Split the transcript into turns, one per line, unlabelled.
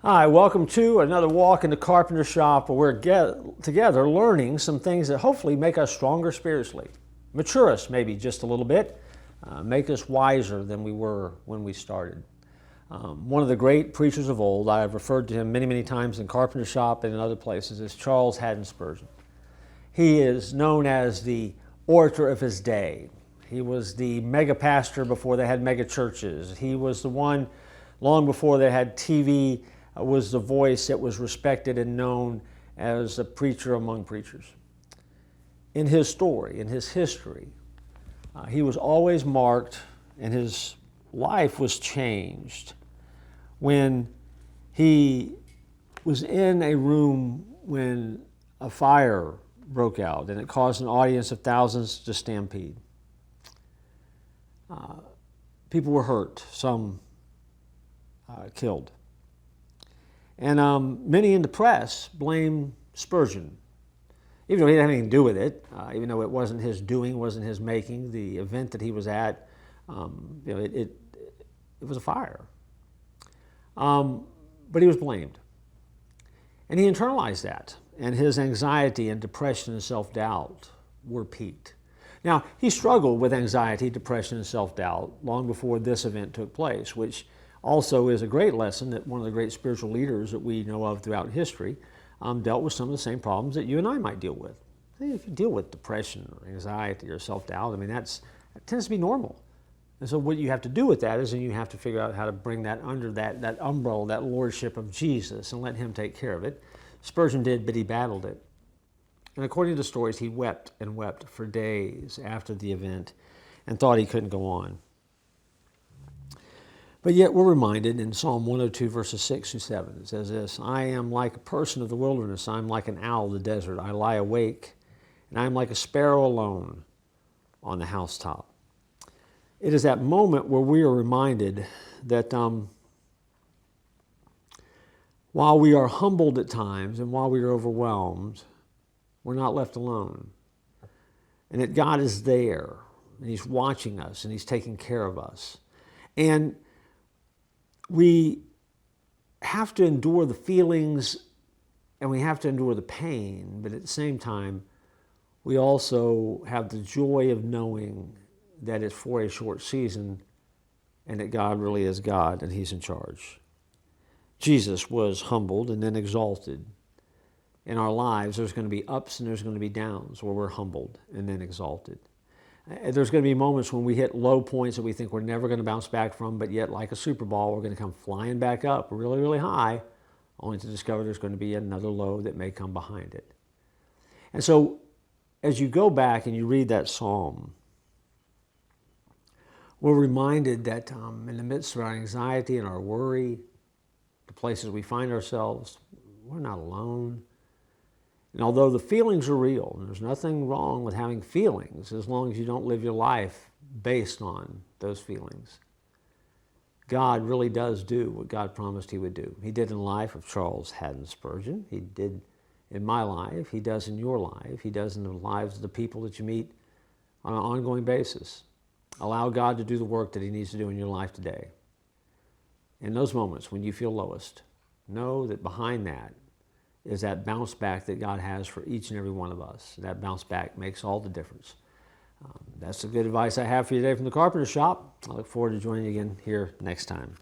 Hi, welcome to another walk in the Carpenter shop where we're together learning some things that hopefully make us stronger spiritually, mature us maybe just a little bit, make us wiser than we were when we started. One of the great preachers of old, I've referred to him many, many times in Carpenter shop and in other places, is Charles Haddon Spurgeon. He is known as the orator of his day. He was the mega pastor before they had mega churches. He was the one long before they had TV, was the voice that was respected and known as a preacher among preachers. In his story, in his history, he was always marked, and his life was changed when he was in a room when a fire broke out and it caused an audience of thousands to stampede. People were hurt, some killed. And many in the press blame Spurgeon, even though he didn't have anything to do with it, even though it wasn't his doing, wasn't his making. The event that he was at, it was a fire. But he was blamed. And he internalized that, and his anxiety and depression and self-doubt were peaked. Now, he struggled with anxiety, depression, and self-doubt long before this event took place, which also is a great lesson that one of the great spiritual leaders that we know of throughout history dealt with some of the same problems that you and I might deal with. If you deal with depression or anxiety or self-doubt, I mean, that tends to be normal. And so what you have to do with that is then you have to figure out how to bring that under that umbrella, that lordship of Jesus, and let him take care of it. Spurgeon did, but he battled it. And according to stories, he wept and wept for days after the event and thought he couldn't go on. But yet we're reminded in Psalm 102, verses 6 through 7, it says this: I am like a person of the wilderness, I am like an owl of the desert. I lie awake, and I am like a sparrow alone on the housetop. It is that moment where we are reminded that while we are humbled at times and while we are overwhelmed, we're not left alone. And that God is there, and he's watching us, and he's taking care of us. And we have to endure the feelings and we have to endure the pain, but at the same time, we also have the joy of knowing that it's for a short season and that God really is God and he's in charge. Jesus was humbled and then exalted. In our lives, there's going to be ups and there's going to be downs where we're humbled and then exalted. There's going to be moments when we hit low points that we think we're never going to bounce back from, but yet like a Super Ball, we're going to come flying back up really, really high, only to discover there's going to be another low that may come behind it. And so as you go back and you read that psalm, we're reminded that in the midst of our anxiety and our worry, the places we find ourselves, we're not alone. And although the feelings are real, and there's nothing wrong with having feelings as long as you don't live your life based on those feelings, God really does do what God promised he would do. He did in the life of Charles Haddon Spurgeon. He did in my life. He does in your life. He does in the lives of the people that you meet on an ongoing basis. Allow God to do the work that he needs to do in your life today. In those moments when you feel lowest, know that behind that is that bounce back that God has for each and every one of us. That bounce back makes all the difference. That's the good advice I have for you today from the Carpenter shop. I look forward to joining you again here next time.